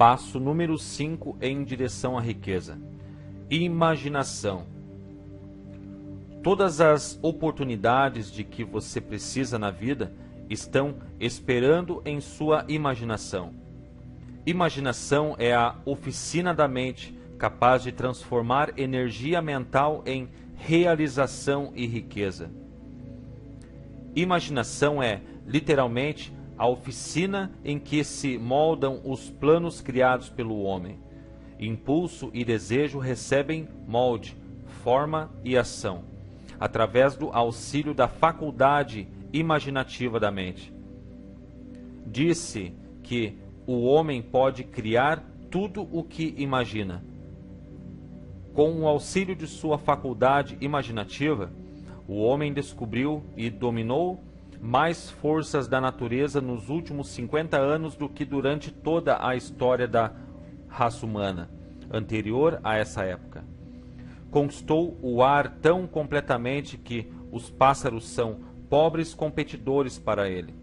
Passo número 5 em direção à riqueza. Imaginação. Todas as oportunidades de que você precisa na vida estão esperando em sua imaginação. Imaginação é a oficina da mente capaz de transformar energia mental em realização e riqueza. Imaginação é, literalmente, a oficina em que se moldam os planos criados pelo homem. Impulso e desejo recebem molde, forma e ação, através do auxílio da faculdade imaginativa da mente. Disse que o homem pode criar tudo o que imagina. Com o auxílio de sua faculdade imaginativa, o homem descobriu e dominou mais forças da natureza nos últimos 50 anos do que durante toda a história da raça humana anterior a essa época. Conquistou o ar tão completamente que os pássaros são pobres competidores para ele.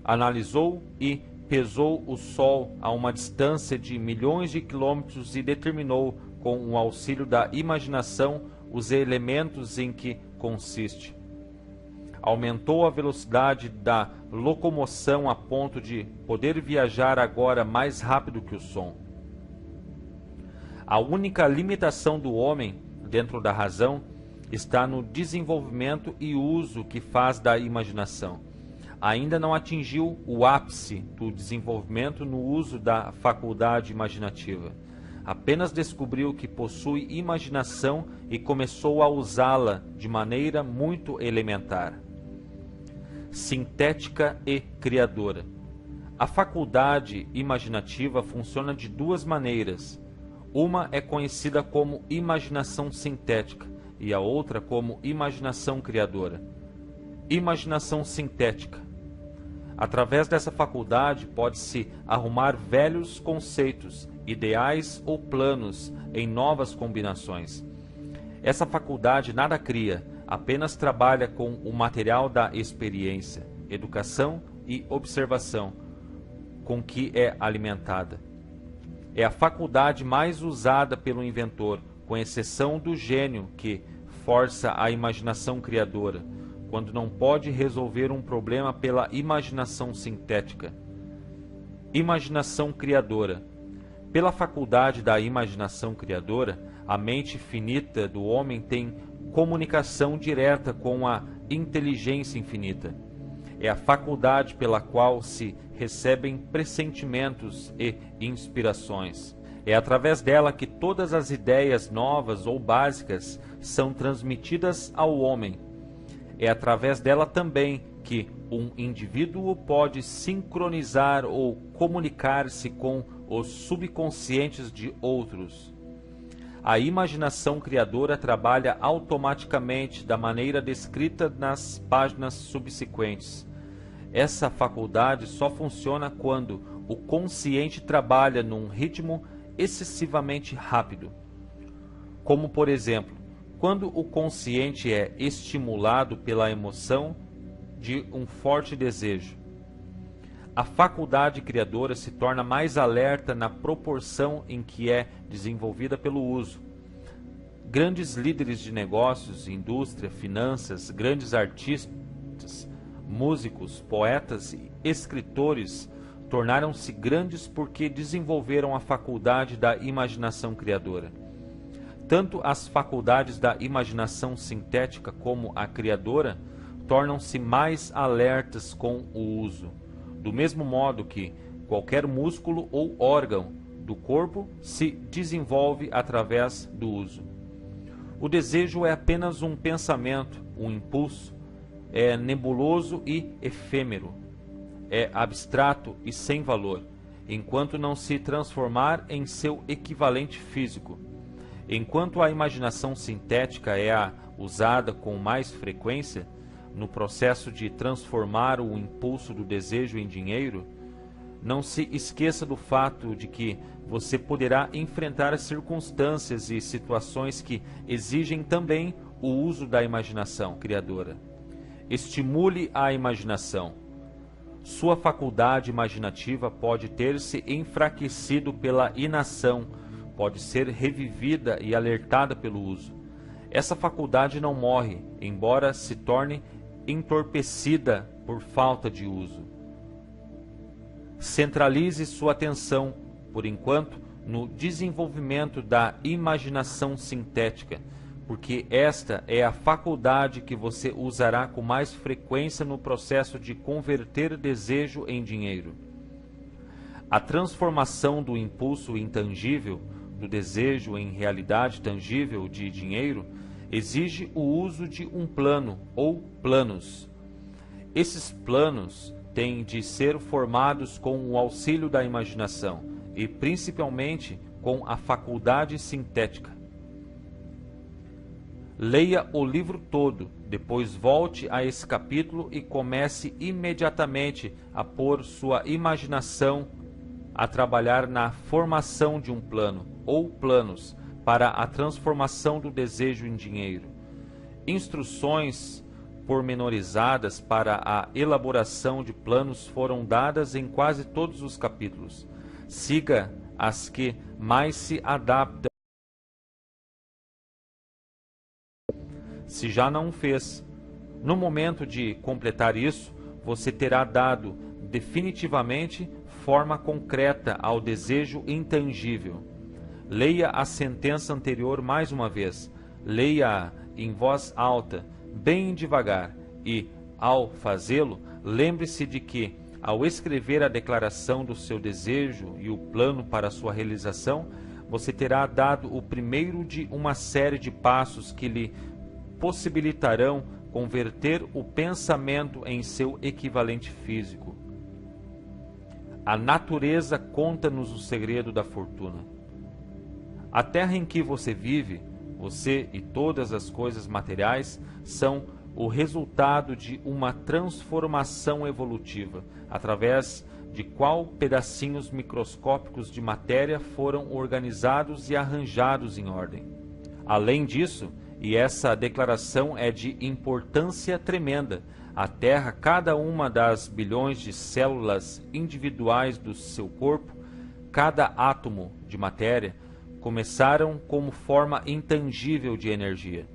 Analisou e pesou o Sol a uma distância de milhões de quilômetros e determinou, com o auxílio da imaginação, os elementos em que consiste. Aumentou a velocidade da locomoção a ponto de poder viajar agora mais rápido que o som. A única limitação do homem, dentro da razão, está no desenvolvimento e uso que faz da imaginação. Ainda não atingiu o ápice do desenvolvimento no uso da faculdade imaginativa. Apenas descobriu que possui imaginação e começou a usá-la de maneira muito elementar. Sintética e criadora. A faculdade imaginativa funciona de duas maneiras. Uma é conhecida como imaginação sintética e a outra como imaginação criadora. Imaginação sintética. Através dessa faculdade pode-se arrumar velhos conceitos, ideais ou planos em novas combinações. Essa faculdade nada cria, apenas trabalha com o material da experiência, educação e observação com que é alimentada. É a faculdade mais usada pelo inventor, com exceção do gênio que força a imaginação criadora, quando não pode resolver um problema pela imaginação sintética. Imaginação criadora. Pela faculdade da imaginação criadora, a mente finita do homem tem comunicação direta com a inteligência infinita. É a faculdade pela qual se recebem pressentimentos e inspirações. É através dela que todas as ideias novas ou básicas são transmitidas ao homem. É através dela também que um indivíduo pode sincronizar ou comunicar-se com os subconscientes de outros. A imaginação criadora trabalha automaticamente da maneira descrita nas páginas subsequentes. Essa faculdade só funciona quando o consciente trabalha num ritmo excessivamente rápido. Como, por exemplo, quando o consciente é estimulado pela emoção de um forte desejo. A faculdade criadora se torna mais alerta na proporção em que é desenvolvida pelo uso. Grandes líderes de negócios, indústria, finanças, grandes artistas, músicos, poetas e escritores tornaram-se grandes porque desenvolveram a faculdade da imaginação criadora. Tanto as faculdades da imaginação sintética como a criadora tornam-se mais alertas com o uso, do mesmo modo que qualquer músculo ou órgão do corpo se desenvolve através do uso. O desejo é apenas um pensamento, um impulso, é nebuloso e efêmero, é abstrato e sem valor, enquanto não se transformar em seu equivalente físico. Enquanto a imaginação sintética é usada com mais frequência, no processo de transformar o impulso do desejo em dinheiro, não se esqueça do fato de que você poderá enfrentar circunstâncias e situações que exigem também o uso da imaginação criadora. Estimule a imaginação. Sua faculdade imaginativa pode ter-se enfraquecido pela inação, pode ser revivida e alertada pelo uso. Essa faculdade não morre, embora se torne entorpecida por falta de uso. Centralize sua atenção, por enquanto, no desenvolvimento da imaginação sintética, porque esta é a faculdade que você usará com mais frequência no processo de converter desejo em dinheiro. A transformação do impulso intangível, do desejo em realidade tangível de dinheiro, exige o uso de um plano ou planos. Esses planos têm de ser formados com o auxílio da imaginação e principalmente com a faculdade sintética. Leia o livro todo, depois volte a esse capítulo e comece imediatamente a pôr sua imaginação a trabalhar na formação de um plano ou planos para a transformação do desejo em dinheiro. Instruções pormenorizadas para a elaboração de planos foram dadas em quase todos os capítulos. Siga as que mais se adaptam. Se já não o fez, no momento de completar isso, você terá dado definitivamente forma concreta ao desejo intangível. Leia a sentença anterior mais uma vez. Leia-a em voz alta, bem devagar, e, ao fazê-lo, lembre-se de que, ao escrever a declaração do seu desejo e o plano para sua realização, você terá dado o primeiro de uma série de passos que lhe possibilitarão converter o pensamento em seu equivalente físico. A natureza conta-nos o segredo da fortuna. A terra em que você vive, você e todas as coisas materiais, são o resultado de uma transformação evolutiva, através de qual pedacinhos microscópicos de matéria foram organizados e arranjados em ordem. Além disso, e essa declaração é de importância tremenda, a Terra, cada uma das bilhões de células individuais do seu corpo, cada átomo de matéria, começaram como forma intangível de energia.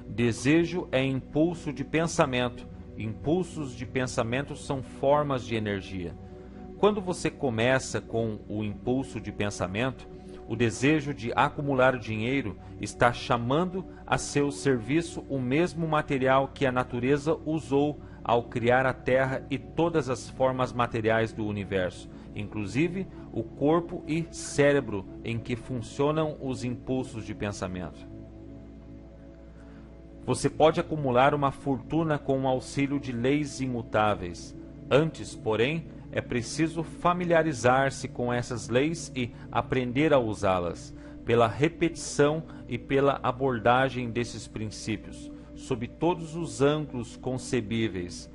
Desejo é impulso de pensamento. Impulsos de pensamento são formas de energia. Quando você começa com o impulso de pensamento, o desejo de acumular dinheiro está chamando a seu serviço o mesmo material que a natureza usou ao criar a Terra e todas as formas materiais do universo, inclusive o corpo e cérebro em que funcionam os impulsos de pensamento. Você pode acumular uma fortuna com o auxílio de leis imutáveis. Antes, porém, é preciso familiarizar-se com essas leis e aprender a usá-las, pela repetição e pela abordagem desses princípios, sob todos os ângulos concebíveis.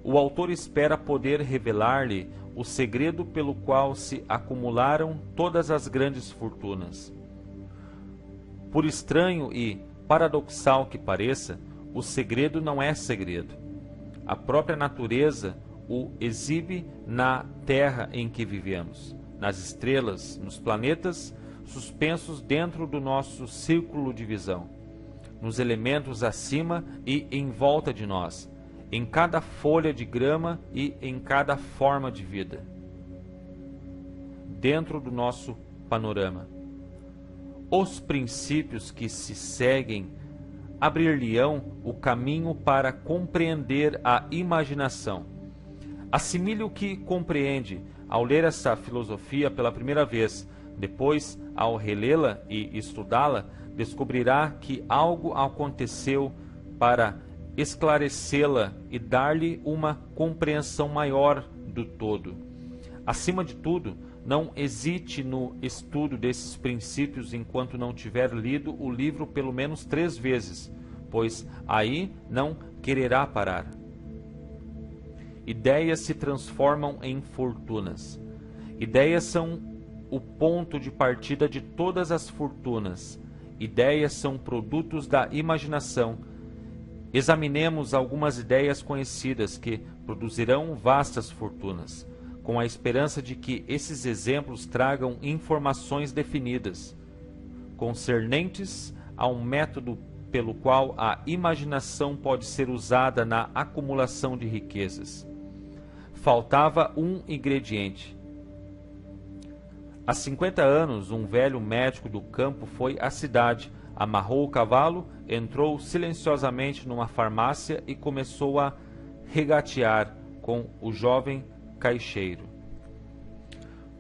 O autor espera poder revelar-lhe o segredo pelo qual se acumularam todas as grandes fortunas. Por estranho e paradoxal que pareça, o segredo não é segredo. A própria natureza o exibe na terra em que vivemos, nas estrelas, nos planetas, suspensos dentro do nosso círculo de visão, nos elementos acima e em volta de nós, em cada folha de grama e em cada forma de vida, dentro do nosso panorama. Os princípios que se seguem abrir-lhe-ão o caminho para compreender a imaginação. Assimile o que compreende ao ler essa filosofia pela primeira vez. Depois, ao relê-la e estudá-la, descobrirá que algo aconteceu para esclarecê-la e dar-lhe uma compreensão maior do todo. Acima de tudo, não hesite no estudo desses princípios enquanto não tiver lido o livro pelo menos 3 vezes, pois aí não quererá parar. Ideias se transformam em fortunas. Ideias são o ponto de partida de todas as fortunas. Ideias são produtos da imaginação. Examinemos algumas ideias conhecidas que produzirão vastas fortunas, com a esperança de que esses exemplos tragam informações definidas, concernentes a um método pelo qual a imaginação pode ser usada na acumulação de riquezas. Faltava um ingrediente. Há 50 anos, um velho médico do campo foi à cidade, amarrou o cavalo, entrou silenciosamente numa farmácia e começou a regatear com o jovem caixeiro.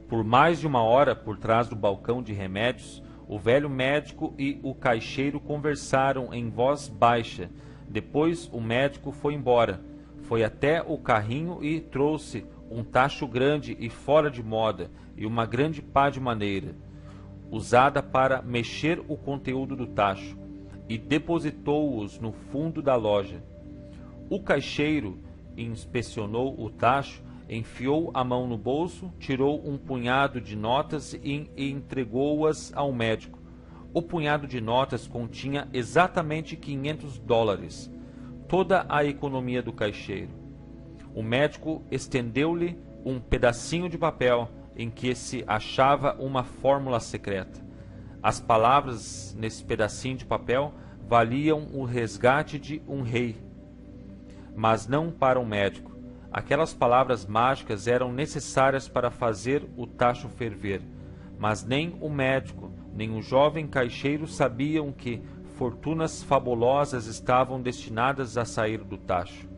Por mais de uma hora, por trás do balcão de remédios, o velho médico e o caixeiro conversaram em voz baixa. Depois o médico foi embora. Foi até o carrinho e trouxe um tacho grande e fora de moda e uma grande pá de maneira, usada para mexer o conteúdo do tacho, e depositou-os no fundo da loja. O caixeiro inspecionou o tacho, enfiou a mão no bolso, tirou um punhado de notas e entregou-as ao médico. O punhado de notas continha exatamente $500, toda a economia do caixeiro. O médico estendeu-lhe um pedacinho de papel em que se achava uma fórmula secreta. As palavras nesse pedacinho de papel valiam o resgate de um rei, mas não para um médico. Aquelas palavras mágicas eram necessárias para fazer o tacho ferver, mas nem o médico, nem o jovem caixeiro sabiam que fortunas fabulosas estavam destinadas a sair do tacho.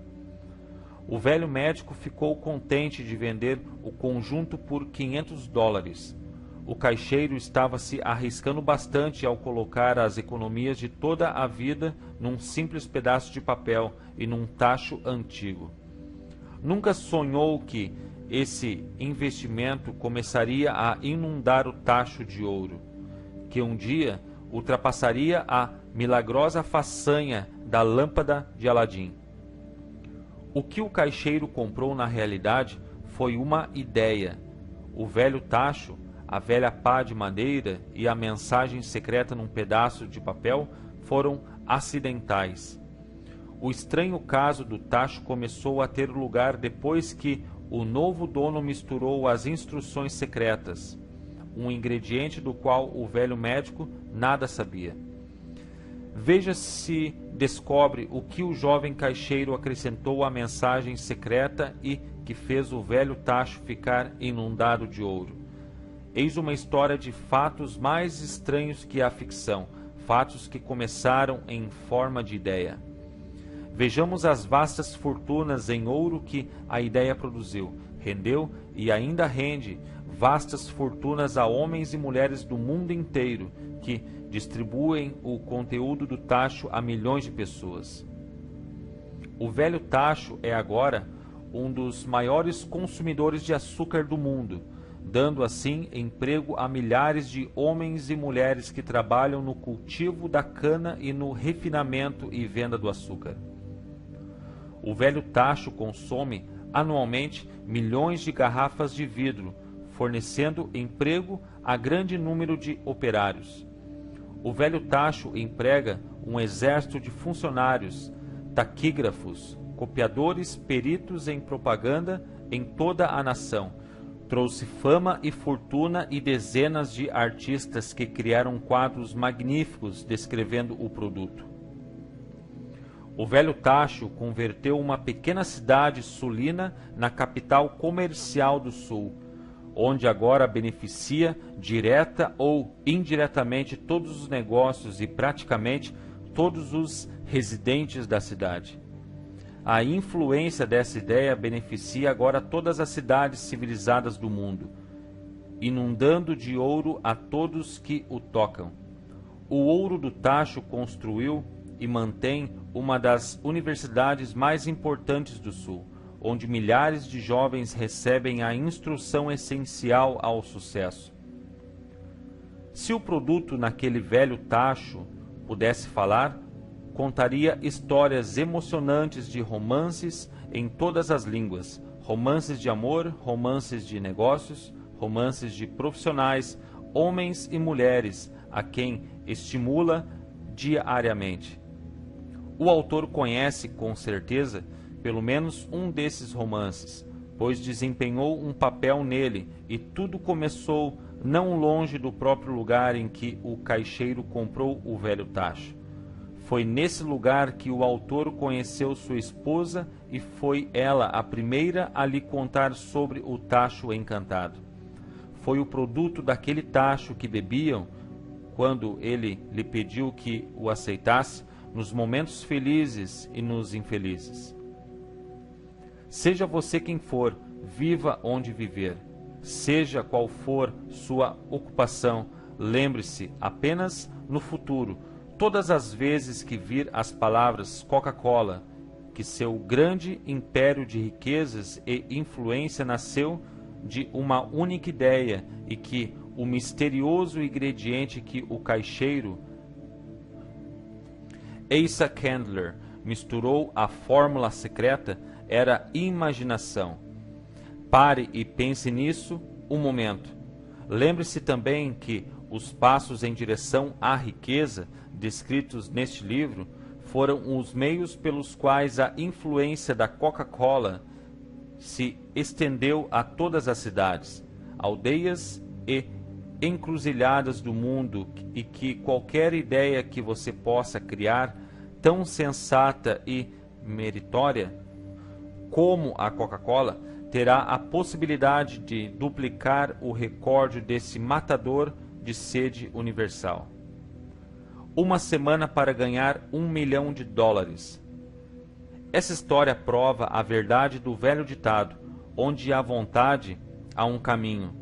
O velho médico ficou contente de vender o conjunto por $500. O caixeiro estava se arriscando bastante ao colocar as economias de toda a vida num simples pedaço de papel e num tacho antigo. Nunca sonhou que esse investimento começaria a inundar o tacho de ouro, que um dia ultrapassaria a milagrosa façanha da lâmpada de Aladim. O que o caixeiro comprou na realidade foi uma ideia. O velho tacho, a velha pá de madeira e a mensagem secreta num pedaço de papel foram acidentais. O estranho caso do tacho começou a ter lugar depois que o novo dono misturou as instruções secretas, um ingrediente do qual o velho médico nada sabia. Veja se descobre o que o jovem caixeiro acrescentou à mensagem secreta e que fez o velho tacho ficar inundado de ouro. Eis uma história de fatos mais estranhos que a ficção, fatos que começaram em forma de ideia. Vejamos as vastas fortunas em ouro que a ideia produziu. Rendeu e ainda rende vastas fortunas a homens e mulheres do mundo inteiro que distribuem o conteúdo do tacho a milhões de pessoas. O velho tacho é agora um dos maiores consumidores de açúcar do mundo, dando assim emprego a milhares de homens e mulheres que trabalham no cultivo da cana e no refinamento e venda do açúcar. O velho tacho consome anualmente milhões de garrafas de vidro, fornecendo emprego a grande número de operários. O velho tacho emprega um exército de funcionários, taquígrafos, copiadores, peritos em propaganda em toda a nação. Trouxe fama e fortuna e dezenas de artistas que criaram quadros magníficos descrevendo o produto. O velho tacho converteu uma pequena cidade sulina na capital comercial do sul, onde agora beneficia direta ou indiretamente todos os negócios e praticamente todos os residentes da cidade. A influência dessa ideia beneficia agora todas as cidades civilizadas do mundo, inundando de ouro a todos que o tocam. O ouro do tacho construiu e mantém uma das universidades mais importantes do sul, onde milhares de jovens recebem a instrução essencial ao sucesso. Se o produto naquele velho tacho pudesse falar, contaria histórias emocionantes de romances em todas as línguas, romances de amor, romances de negócios, romances de profissionais, homens e mulheres, a quem estimula diariamente. O autor conhece com certeza pelo menos um desses romances, pois desempenhou um papel nele, e tudo começou não longe do próprio lugar em que o caixeiro comprou o velho tacho. Foi nesse lugar que o autor conheceu sua esposa, e foi ela a primeira a lhe contar sobre o tacho encantado. Foi o produto daquele tacho que bebiam, quando ele lhe pediu que o aceitasse, nos momentos felizes e nos infelizes. Seja você quem for, viva onde viver. Seja qual for sua ocupação, lembre-se apenas no futuro, todas as vezes que vir as palavras Coca-Cola, que seu grande império de riquezas e influência nasceu de uma única ideia, e que o misterioso ingrediente que o caixeiro Asa Candler misturou à fórmula secreta era imaginação. Pare e pense nisso um momento. Lembre-se também que os passos em direção à riqueza, descritos neste livro, foram os meios pelos quais a influência da Coca-Cola se estendeu a todas as cidades, aldeias e encruzilhadas do mundo, e que qualquer ideia que você possa criar, tão sensata e meritória como a Coca-Cola, terá a possibilidade de duplicar o recorde desse matador de sede universal. Uma semana para ganhar $1 milhão. Essa história prova a verdade do velho ditado: onde há vontade, há um caminho.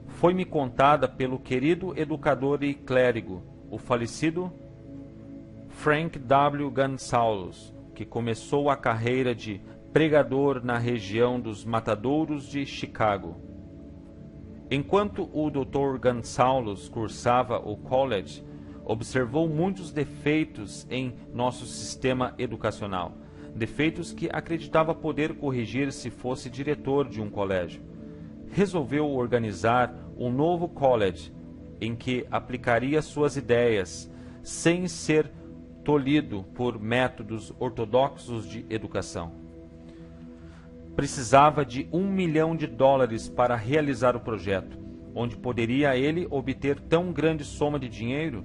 Foi-me contada pelo querido educador e clérigo, o falecido Frank W. Gonsalves, que começou a carreira de pregador na região dos matadouros de Chicago. Enquanto o Dr. Gonsalves cursava o college, observou muitos defeitos em nosso sistema educacional, defeitos que acreditava poder corrigir se fosse diretor de um colégio. Resolveu organizar um novo college em que aplicaria suas ideias, sem ser tolhido por métodos ortodoxos de educação. Precisava de $1 milhão para realizar o projeto. Onde poderia ele obter tão grande soma de dinheiro?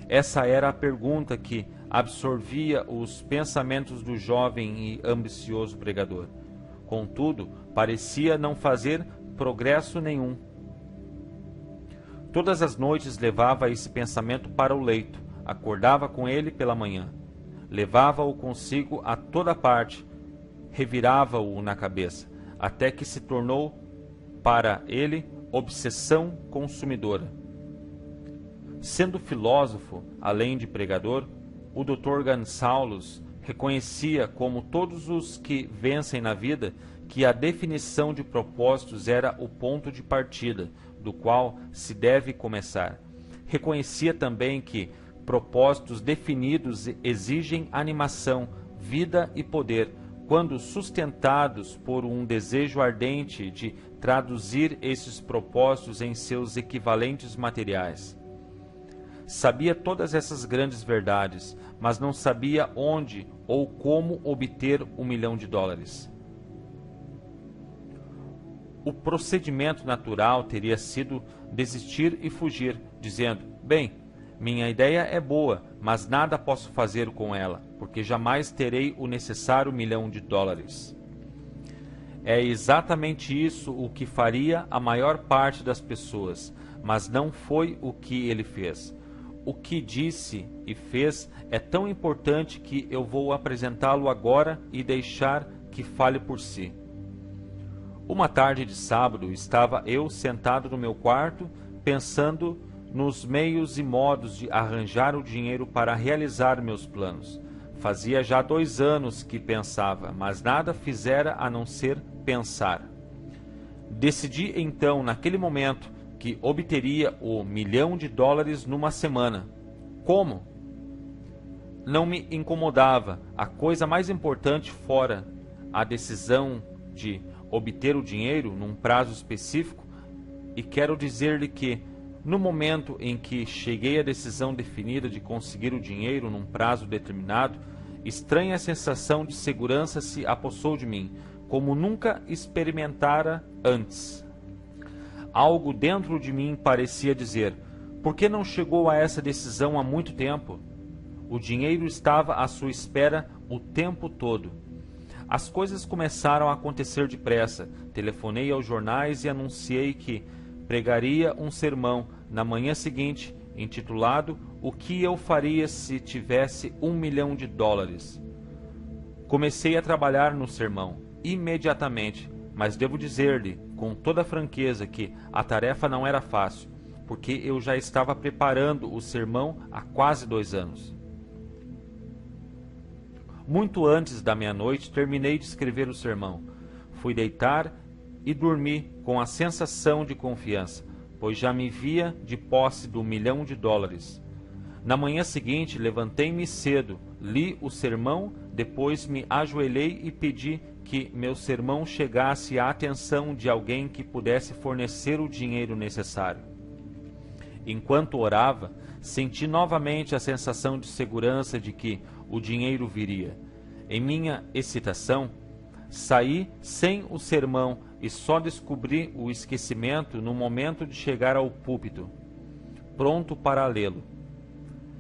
Essa era a pergunta que absorvia os pensamentos do jovem e ambicioso pregador. Contudo, parecia não fazer progresso nenhum. Todas as noites levava esse pensamento para o leito, acordava com ele pela manhã, levava-o consigo a toda parte, revirava-o na cabeça, até que se tornou para ele obsessão consumidora. Sendo filósofo, além de pregador, o Dr. Gonsalves reconhecia, como todos os que vencem na vida, que a definição de propósitos era o ponto de partida, do qual se deve começar. Reconhecia também que propósitos definidos exigem animação, vida e poder, quando sustentados por um desejo ardente de traduzir esses propósitos em seus equivalentes materiais. Sabia todas essas grandes verdades, mas não sabia onde ou como obter $1 milhão. O procedimento natural teria sido desistir e fugir, dizendo: bem, minha ideia é boa, mas nada posso fazer com ela, porque jamais terei o necessário $1 milhão. É exatamente isso o que faria a maior parte das pessoas, mas não foi o que ele fez. O que disse e fez é tão importante que eu vou apresentá-lo agora e deixar que fale por si. Uma tarde de sábado, estava eu sentado no meu quarto, pensando nos meios e modos de arranjar o dinheiro para realizar meus planos. Fazia já 2 anos que pensava, mas nada fizera a não ser pensar. Decidi então, naquele momento, que obteria o $1 milhão numa semana. Como? Não me incomodava. A coisa mais importante fora a decisão de obter o dinheiro num prazo específico, e quero dizer-lhe que, no momento em que cheguei à decisão definida de conseguir o dinheiro num prazo determinado, estranha sensação de segurança se apossou de mim, como nunca experimentara antes. Algo dentro de mim parecia dizer: por que não chegou a essa decisão há muito tempo? O dinheiro estava à sua espera o tempo todo. As coisas começaram a acontecer depressa. Telefonei aos jornais e anunciei que pregaria um sermão na manhã seguinte, intitulado O que eu faria se tivesse $1 milhão. Comecei a trabalhar no sermão imediatamente, mas devo dizer-lhe com toda franqueza que a tarefa não era fácil, porque eu já estava preparando o sermão há quase 2 anos. Muito antes da meia-noite terminei de escrever o sermão. Fui deitar e dormi com a sensação de confiança, pois já me via de posse do $1 milhão. Na manhã seguinte levantei-me cedo, li o sermão, depois me ajoelhei e pedi que meu sermão chegasse à atenção de alguém que pudesse fornecer o dinheiro necessário. Enquanto orava, senti novamente a sensação de segurança de que o dinheiro viria. Em minha excitação, saí sem o sermão e só descobri o esquecimento no momento de chegar ao púlpito, pronto para lê-lo.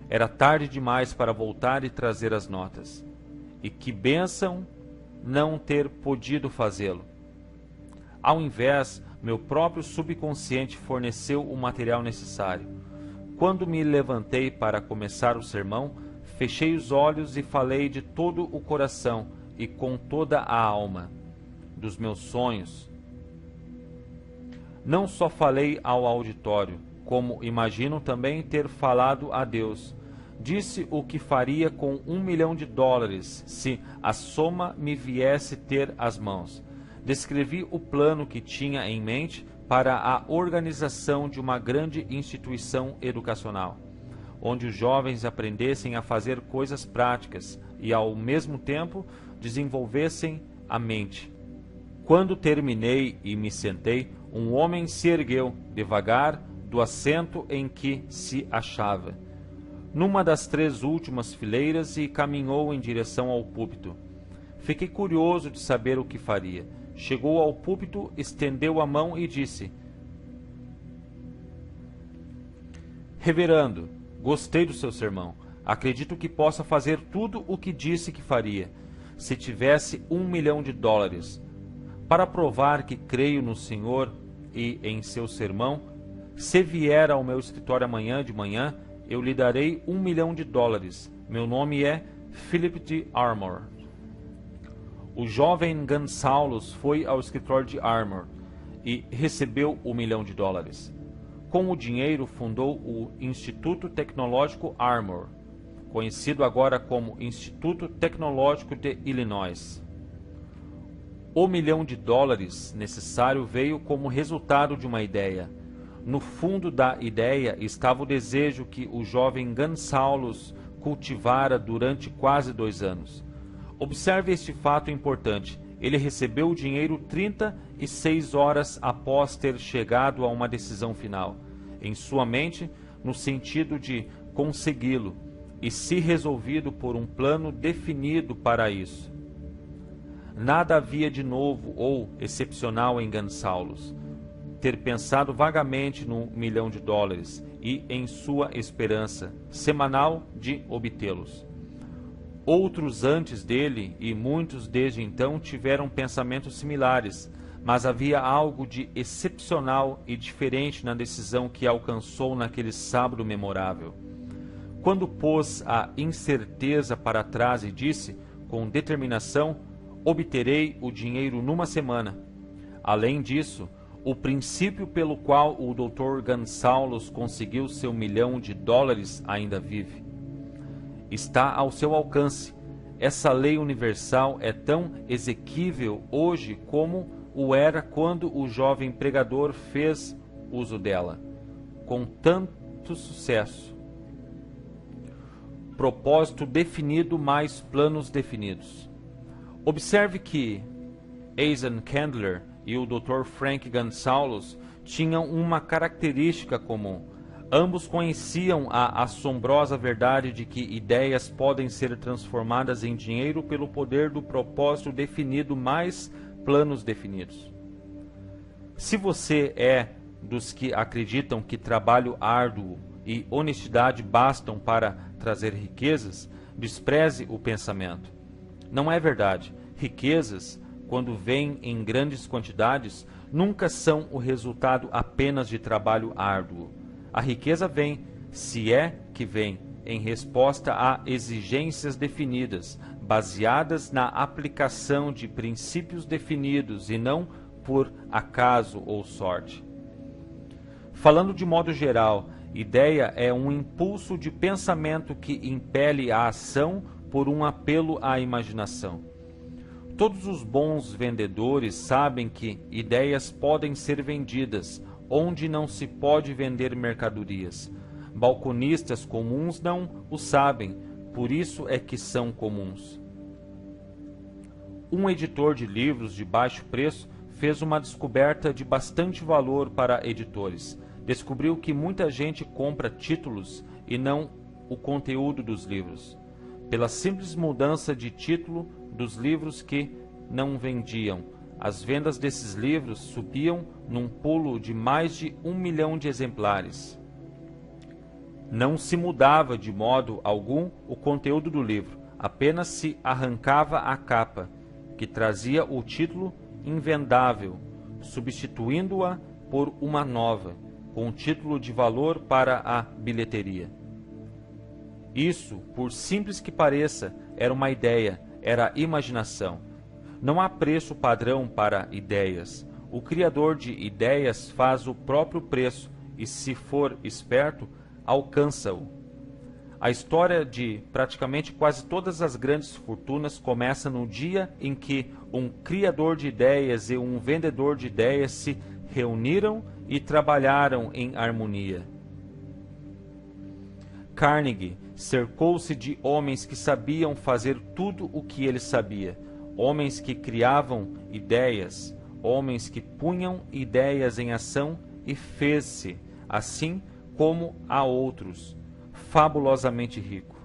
Era tarde demais para voltar e trazer as notas. E que bênção não ter podido fazê-lo. Ao invés, meu próprio subconsciente forneceu o material necessário. Quando me levantei para começar o sermão, fechei os olhos e falei de todo o coração e com toda a alma, dos meus sonhos. Não só falei ao auditório, como imagino também ter falado a Deus. Disse o que faria com $1 milhão se a soma me viesse ter às mãos. Descrevi o plano que tinha em mente para a organização de uma grande instituição educacional, onde os jovens aprendessem a fazer coisas práticas e, ao mesmo tempo, desenvolvessem a mente. Quando terminei e me sentei, um homem se ergueu, devagar, do assento em que se achava, numa das 3 últimas fileiras, e caminhou em direção ao púlpito. Fiquei curioso de saber o que faria. Chegou ao púlpito, estendeu a mão e disse: Reverendo, gostei do seu sermão. Acredito que possa fazer tudo o que disse que faria, se tivesse $1 milhão. Para provar que creio no Senhor e em seu sermão, se vier ao meu escritório amanhã de manhã, eu lhe darei $1 milhão. Meu nome é Philip D. Armour. O jovem Gonçalves foi ao escritório de Armour e recebeu $1 milhão. Com o dinheiro, fundou o Instituto Tecnológico Armour, conhecido agora como Instituto Tecnológico de Illinois. O $1 milhão necessário veio como resultado de uma ideia. No fundo da ideia estava o desejo que o jovem Gonçalves cultivara durante quase 2 anos. Observe este fato importante. Ele recebeu o dinheiro 36 horas após ter chegado a uma decisão final, em sua mente, no sentido de consegui-lo, e se resolvido por um plano definido para isso. Nada havia de novo ou excepcional em Gonçalves ter pensado vagamente no $1 milhão e em sua esperança semanal de obtê-los. Outros antes dele, e muitos desde então, tiveram pensamentos similares, mas havia algo de excepcional e diferente na decisão que alcançou naquele sábado memorável. Quando pôs a incerteza para trás e disse, com determinação: obterei o dinheiro numa semana. Além disso, o princípio pelo qual o Dr. Gonçalves conseguiu seu $1 milhão ainda vive. Está ao seu alcance. Essa lei universal é tão exequível hoje como o era quando o jovem pregador fez uso dela, com tanto sucesso. Propósito definido mais planos definidos. Observe que Asa Candler e o Dr. Frank Gonçalves tinham uma característica comum. Ambos conheciam a assombrosa verdade de que ideias podem ser transformadas em dinheiro pelo poder do propósito definido mais planos definidos. Se você é dos que acreditam que trabalho árduo e honestidade bastam para trazer riquezas, despreze o pensamento. Não é verdade. Riquezas, quando vêm em grandes quantidades, nunca são o resultado apenas de trabalho árduo. A riqueza vem, se é que vem, em resposta a exigências definidas, baseadas na aplicação de princípios definidos e não por acaso ou sorte. Falando de modo geral, ideia é um impulso de pensamento que impele a ação por um apelo à imaginação. Todos os bons vendedores sabem que ideias podem ser vendidas onde não se pode vender mercadorias. Balconistas comuns não o sabem, por isso é que são comuns. Um editor de livros de baixo preço fez uma descoberta de bastante valor para editores. Descobriu que muita gente compra títulos e não o conteúdo dos livros, pela simples mudança de título dos livros que não vendiam. As vendas desses livros subiam num pulo de mais de 1 milhão de exemplares. Não se mudava de modo algum o conteúdo do livro, apenas se arrancava a capa, que trazia o título invendável, substituindo-a por uma nova, com um título de valor para a bilheteria. Isso, por simples que pareça, era uma ideia, era imaginação. Não há preço padrão para ideias. O criador de ideias faz o próprio preço e, se for esperto, alcança-o. A história de praticamente quase todas as grandes fortunas começa no dia em que um criador de ideias e um vendedor de ideias se reuniram e trabalharam em harmonia. Carnegie cercou-se de homens que sabiam fazer tudo o que ele sabia. Homens que criavam ideias, homens que punham ideias em ação e fez-se, assim como a outros, fabulosamente rico.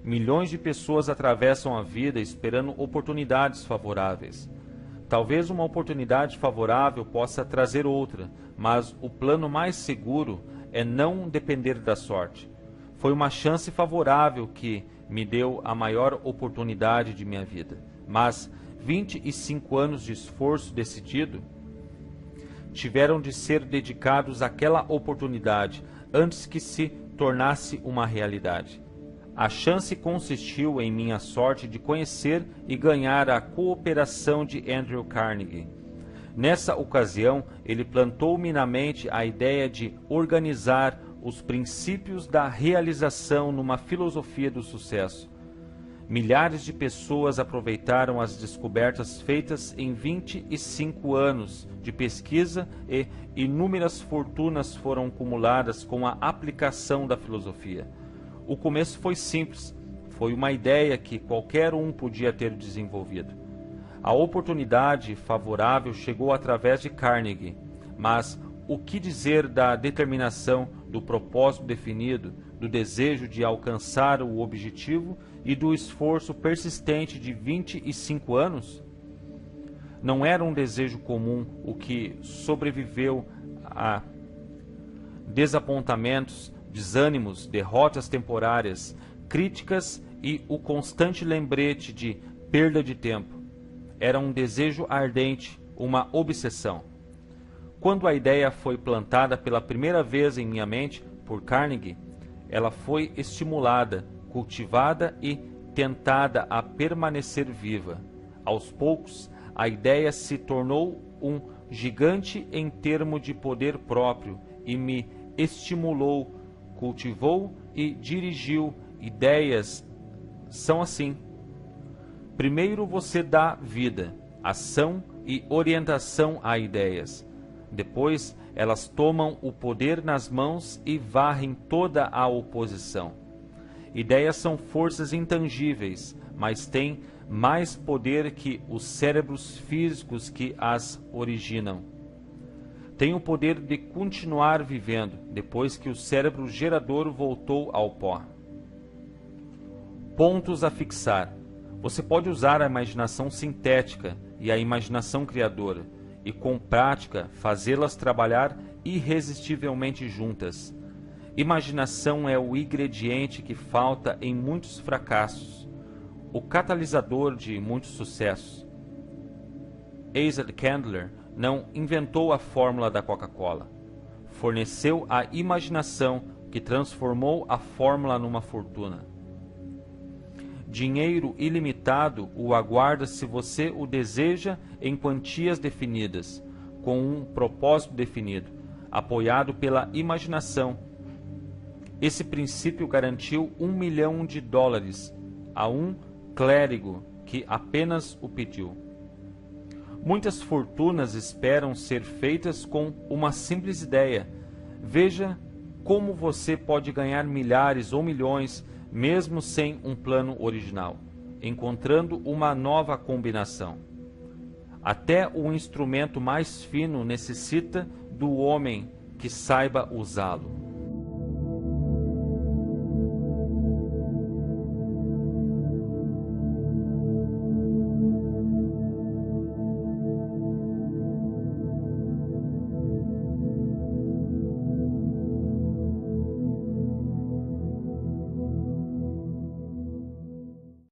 Milhões de pessoas atravessam a vida esperando oportunidades favoráveis. Talvez uma oportunidade favorável possa trazer outra, mas o plano mais seguro é não depender da sorte. Foi uma chance favorável que me deu a maior oportunidade de minha vida, mas 25 anos de esforço decidido tiveram de ser dedicados àquela oportunidade antes que se tornasse uma realidade. A chance consistiu em minha sorte de conhecer e ganhar a cooperação de Andrew Carnegie. Nessa ocasião, ele plantou-me na mente a ideia de organizar os princípios da realização numa filosofia do sucesso. Milhares de pessoas aproveitaram as descobertas feitas em 25 anos de pesquisa e inúmeras fortunas foram acumuladas com a aplicação da filosofia. O começo foi simples, foi uma ideia que qualquer um podia ter desenvolvido. A oportunidade favorável chegou através de Carnegie, mas o que dizer da determinação, do propósito definido, do desejo de alcançar o objetivo e do esforço persistente de 25 anos? Não era um desejo comum o que sobreviveu a desapontamentos, desânimos, derrotas temporárias, críticas e o constante lembrete de perda de tempo. Era um desejo ardente, uma obsessão. Quando a ideia foi plantada pela primeira vez em minha mente por Carnegie, ela foi estimulada, cultivada e tentada a permanecer viva. Aos poucos, a ideia se tornou um gigante em termos de poder próprio e me estimulou, cultivou e dirigiu. Ideias são assim. Primeiro você dá vida, ação e orientação a ideias. Depois elas tomam o poder nas mãos e varrem toda a oposição. Ideias são forças intangíveis, mas têm mais poder que os cérebros físicos que as originam. tem o poder de continuar vivendo depois que o cérebro gerador voltou ao pó. Pontos a fixar. Você pode usar a imaginação sintética e a imaginação criadora, e com prática fazê-las trabalhar irresistivelmente juntas. Imaginação é o ingrediente que falta em muitos fracassos, o catalisador de muitos sucessos. Asa Candler não inventou a fórmula da Coca-Cola. Forneceu a imaginação que transformou a fórmula numa fortuna. Dinheiro ilimitado o aguarda se você o deseja em quantias definidas, com um propósito definido, apoiado pela imaginação. Esse princípio garantiu $1 milhão a um clérigo que apenas o pediu. Muitas fortunas esperam ser feitas com uma simples ideia. Veja como você pode ganhar milhares ou milhões mesmo sem um plano original, encontrando uma nova combinação. Até o instrumento mais fino necessita do homem que saiba usá-lo.